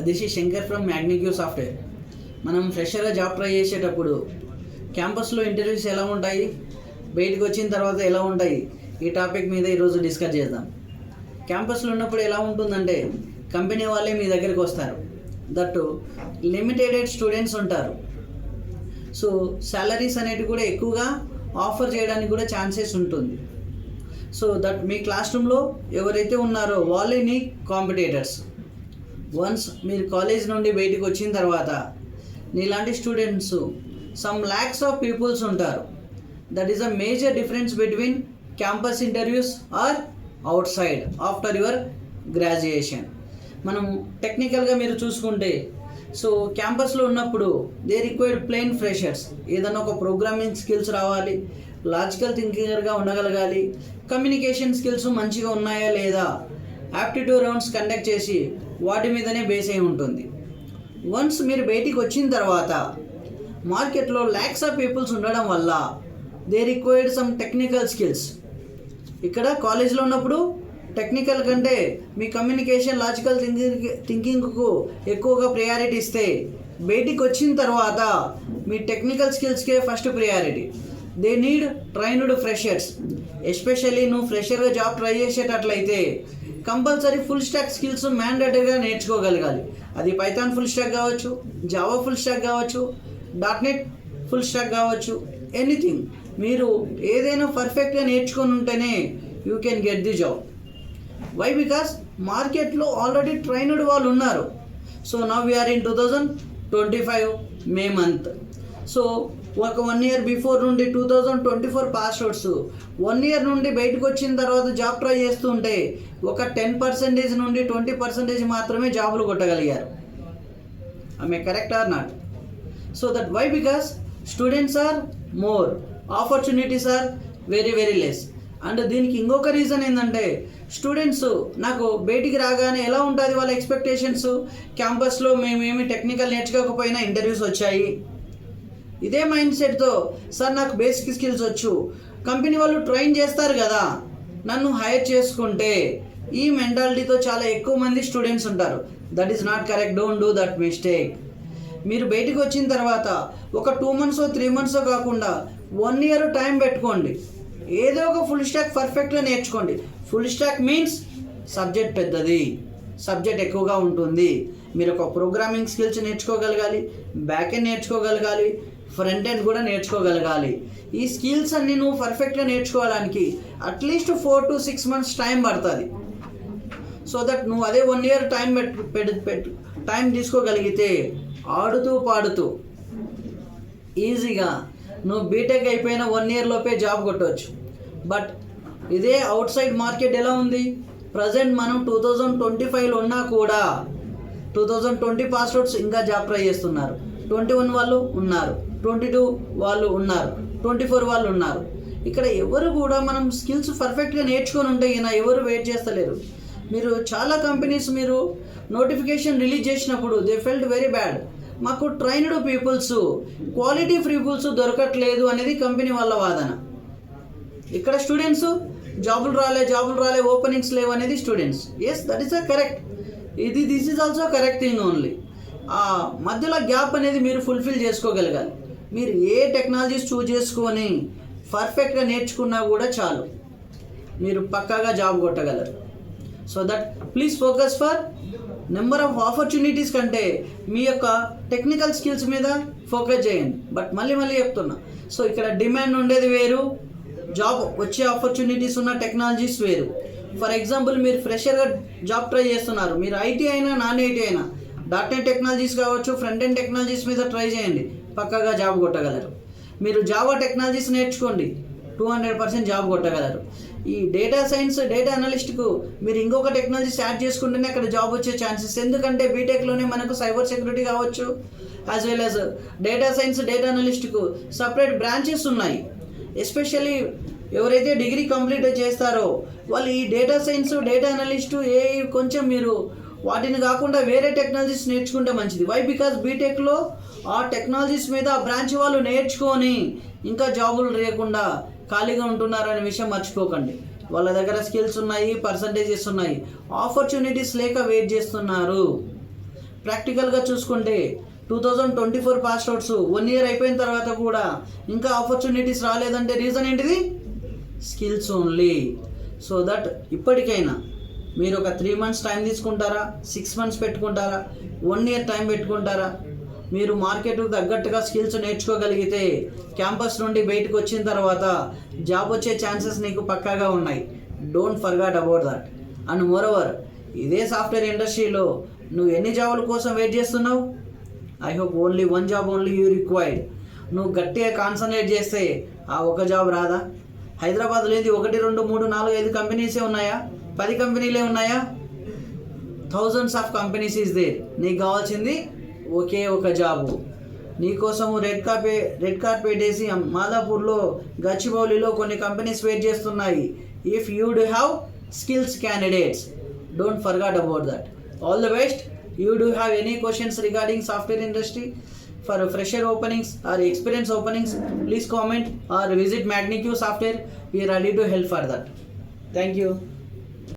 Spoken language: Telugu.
This is Shankar from Magnique software. మనం ఫ్రెషర్గా జాబ్ ట్రై చేసేటప్పుడు క్యాంపస్లో ఇంటర్వ్యూస్ ఎలా ఉంటాయి, బయటకు వచ్చిన తర్వాత ఎలా ఉంటాయి, ఈ టాపిక్ మీద ఈరోజు డిస్కస్ చేద్దాం. క్యాంపస్లో ఉన్నప్పుడు ఎలా ఉంటుందంటే కంపెనీ వాళ్ళే మీ దగ్గరికి వస్తారు. దట్టు లిమిటెడ్ స్టూడెంట్స్ ఉంటారు. సో సాలరీస్ అనేవి కూడా ఎక్కువగా ఆఫర్ చేయడానికి కూడా ఛాన్సెస్ ఉంటుంది. సో దట్ మీ క్లాస్ రూమ్లో ఎవరైతే ఉన్నారో వాళ్ళే నీ కాంపిటేటర్స్. వన్స్ మీరు కాలేజ్ నుండి బయటకు వచ్చిన తర్వాత నీలాంటి students some lacks of peoples ఉంటారు. That is a major difference between campus interviews or outside after your graduation. మనం టెక్నికల్గా మీరు చూసుకుంటే సో క్యాంపస్లో ఉన్నప్పుడు దే రిక్వైర్డ్ ప్లెయిన్ ఫ్రెషర్స్. ఏదైనా ఒక ప్రోగ్రామింగ్ స్కిల్స్ రావాలి, లాజికల్ థింకింగర్గా ఉండగలగాలి, కమ్యూనికేషన్ స్కిల్స్ మంచిగా ఉన్నాయా లేదా, యాప్టిట్యూడ్ రౌండ్స్ కండక్ట్ చేసి వాటి మీదనే బేస్ అయి ఉంటుంది. వన్స్ మీరు బయటికి వచ్చిన తర్వాత మార్కెట్లో ల్యాక్స్ ఆఫ్ పీపుల్స్ ఉండడం వల్ల they required some technical skills. ఇక్కడ కాలేజ్లో ఉన్నప్పుడు టెక్నికల్ కంటే మీ కమ్యూనికేషన్, లాజికల్ థింకింగ్కు ఎక్కువగా ప్రయారిటీ ఇస్తే బయటికి వచ్చిన తర్వాత మీ టెక్నికల్ స్కిల్స్కే first priority. They need trained freshers. Especially నువ్వు ఫ్రెషర్గా జాబ్ ట్రై చేసేటట్లయితే కంపల్సరీ ఫుల్ స్టాక్ స్కిల్స్ మ్యాండేటరీగా నేర్చుకోగలగాలి. అది పైథాన్ ఫుల్ స్టాక్ కావచ్చు, జావా ఫుల్ స్టాక్ కావచ్చు, .NET ఫుల్ స్టాక్ కావచ్చు, ఎనీథింగ్. మీరు ఏదైనా పర్ఫెక్ట్గా నేర్చుకొని ఉంటేనే you can get the job. Why? Because మార్కెట్లో ఆల్రెడీ ట్రైన్డ్ వాళ్ళు ఉన్నారు. So now we are 2025 May month. సో ఒక 1 year బిఫోర్ నుండి 2024 పాస్ అవుట్స్ 1 year నుండి బయటకు వచ్చిన తర్వాత జాబ్ ట్రై చేస్తూ ఉంటే ఒక 10% నుండి 20% మాత్రమే జాబులు కొట్టగలిగారు. ఆమె correct or not? So that why? Because students are more, opportunities are very very less. And దీనికి ఇంకొక రీజన్ ఏంటంటే స్టూడెంట్స్ నాకు బయటికి రాగానే ఎలా ఉంటుంది వాళ్ళ ఎక్స్పెక్టేషన్స్, క్యాంపస్లో మేమేమి టెక్నికల్ నేర్చుకోకపోయినా ఇంటర్వ్యూస్ వచ్చాయి. ఇదే మైండ్ సెట్తో సార్ నాకు బేసిక్ స్కిల్స్ వచ్చు, కంపెనీ వాళ్ళు ట్రైన్ చేస్తారు కదా, నన్ను హైర్ చేసుకుంటే, ఈ మెంటాలిటీతో చాలా ఎక్కువ మంది స్టూడెంట్స్ ఉంటారు. That is not correct. Don't do that mistake. మీరు బయటకు వచ్చిన తర్వాత ఒక 2 months 3 months కాకుండా 1 year టైం పెట్టుకోండి. ఏదో ఒక ఫుల్ స్టాక్ పర్ఫెక్ట్గా నేర్చుకోండి. ఫుల్ స్టాక్ మీన్స్ సబ్జెక్ట్ పెద్దది, సబ్జెక్ట్ ఎక్కువగా ఉంటుంది. మీరు ఒక ప్రోగ్రామింగ్ స్కిల్స్ నేర్చుకోగలగాలి, బ్యాక్ ఎండ్ నేర్చుకోగలగాలి, ఫ్రంట్ ఎండ్ కూడా నేర్చుకోగలగాలి. ఈ స్కిల్స్ అన్నీ నువ్వు పర్ఫెక్ట్గా నేర్చుకోవడానికి అట్లీస్ట్ 4 to 6 months టైం పడుతుంది. సో దట్ నువ్వు అదే 1 year టైం తీసుకోగలిగితే ఆడుతూ పాడుతూ ఈజీగా నువ్వు బీటెక్ అయిపోయిన 1 year లోపే జాబ్ కొట్టవచ్చు. బట్ ఇదే అవుట్ సైడ్ మార్కెట్ ఎలా ఉంది? ప్రజెంట్ మనం 2025లో ఉన్నా కూడా 2020 పాస్ అవుట్స్ ఇంకా జాబ్ ట్రై చేస్తున్నారు. 21 వాళ్ళు ఉన్నారు, 22 వాళ్ళు ఉన్నారు, 24 వాళ్ళు ఉన్నారు. ఇక్కడ ఎవరు కూడా మనం స్కిల్స్ పర్ఫెక్ట్గా నేర్చుకొని ఉంటే ఈయన ఎవరు వెయిట్ చేస్తలేరు. మీరు చాలా కంపెనీస్ మీరు నోటిఫికేషన్ రిలీజ్ చేసినప్పుడు దే ఫెల్ట్ వెరీ బ్యాడ్. మాకు ట్రైన్డ్ పీపుల్స్, క్వాలిటీ పీపుల్స్ దొరకట్లేదు అనేది కంపెనీ వాళ్ళ వాదన. ఇక్కడ స్టూడెంట్స్ జాబులు రాలే, ఓపెనింగ్స్ లేవు అనేది students. Yes, that is a correct. This is also correct thing only. ఆ మధ్యలో గ్యాప్ అనేది మీరు ఫుల్ఫిల్ చేసుకోగలగాలి. మీరు ఏ టెక్నాలజీస్ చూజ్ చేసుకొని పర్ఫెక్ట్గా నేర్చుకున్నా కూడా చాలు, మీరు పక్కాగా జాబ్ కొట్టగలరు. So that please focus for number of opportunities కంటే మీ యొక్క టెక్నికల్ స్కిల్స్ మీద ఫోకస్ చేయండి. బట్ మళ్ళీ చెప్తున్నా, సో ఇక్కడ డిమాండ్ ఉండేది వేరు, జాబ్ వచ్చే ఆపర్చునిటీస్ ఉన్న టెక్నాలజీస్ వేరు. ఫర్ ఎగ్జాంపుల్ మీరు ఫ్రెషర్గా జాబ్ ట్రై చేస్తున్నారు, మీరు ఐటీ అయినా నాన్ ఐటీ అయినా .NET టెక్నాలజీస్ కావచ్చు, ఫ్రంట్ ఎండ్ టెక్నాలజీస్ మీద ట్రై చేయండి, పక్కాగా జాబ్ కొట్టగలరు. మీరు జావా టెక్నాలజీస్ నేర్చుకోండి, 200% జాబ్ కొట్టగలరు. ఈ డేటా సైన్స్, డేటా అనలిస్ట్కు మీరు ఇంకొక టెక్నాలజీస్ యాడ్ చేసుకుంటేనే అక్కడ జాబ్ వచ్చే ఛాన్సెస్. ఎందుకంటే బీటెక్లోనే మనకు సైబర్ సెక్యూరిటీ కావచ్చు, as well as data science, data అనలిస్ట్కు సపరేట్ బ్రాంచెస్ ఉన్నాయి. ఎస్పెషల్లీ ఎవరైతే డిగ్రీ కంప్లీట్ చేస్తారో వాళ్ళు ఈ డేటా సైన్స్, డేటా అనలిస్టు కొంచెం మీరు వాటిని కాకుండా వేరే టెక్నాలజీస్ నేర్చుకుంటే మంచిది. వై? బికాస్ బీటెక్లో ఆ టెక్నాలజీస్ మీద ఆ బ్రాంచ్ వాళ్ళు నేర్చుకొని ఇంకా జాబులు లేకుండా ఖాళీగా ఉంటున్నారనే విషయం మర్చిపోకండి. వాళ్ళ దగ్గర స్కిల్స్ ఉన్నాయి, పర్సంటేజెస్ ఉన్నాయి, ఆపర్చునిటీస్ లేక వెయిట్ చేస్తున్నారు. ప్రాక్టికల్గా చూసుకుంటే 2024 పాస్ అవుట్స్ 1 ఇయర్ అయిపోయిన తర్వాత కూడా ఇంకా ఆపర్చునిటీస్ రాలేదంటే రీజన్ ఏంటిది? Skills only. సో దట్ ఇప్పటికైనా మీరు ఒక 3 మంత్స్ టైం తీసుకుంటారా, 6 మంత్స్ పెట్టుకుంటారా, 1 ఇయర్ టైం పెట్టుకుంటారా? మీరు మార్కెట్కు తగ్గట్టుగా స్కిల్స్ నేర్చుకోగలిగితే క్యాంపస్ నుండి బయటకు వచ్చిన తర్వాత జాబ్ వచ్చే ఛాన్సెస్ నీకు పక్కాగా ఉన్నాయి. Don't forgot about that. And moreover, ఇదే సాఫ్ట్వేర్ ఇండస్ట్రీలో నువ్వు ఎన్ని జాబుల కోసం వెయిట్ చేస్తున్నావు? I hope only 1 job only you required. నువ్వు గట్టిగా కాన్సన్ట్రేట్ చేస్తే ఆ ఒక జాబ్ రాదా? హైదరాబాద్లో ఏంది 1, 2, 3, 4, 5 కంపెనీసే ఉన్నాయా? 10 కంపెనీలే ఉన్నాయా? Thousands of companies is there. నీకు కావాల్సింది ఒకే ఒక జాబు. నీకోసము రెడ్ కార్పెట్ వేసి మాదాపూర్లో, గచ్చిబౌలిలో కొన్ని కంపెనీస్ వెయిట్ చేస్తున్నాయి. If you do have skills candidates, don't forgot about that. All the best. You do have any questions regarding software industry for fresher openings or experience openings, please comment or visit MagniQ Software. We are ready to help for that. Thank you.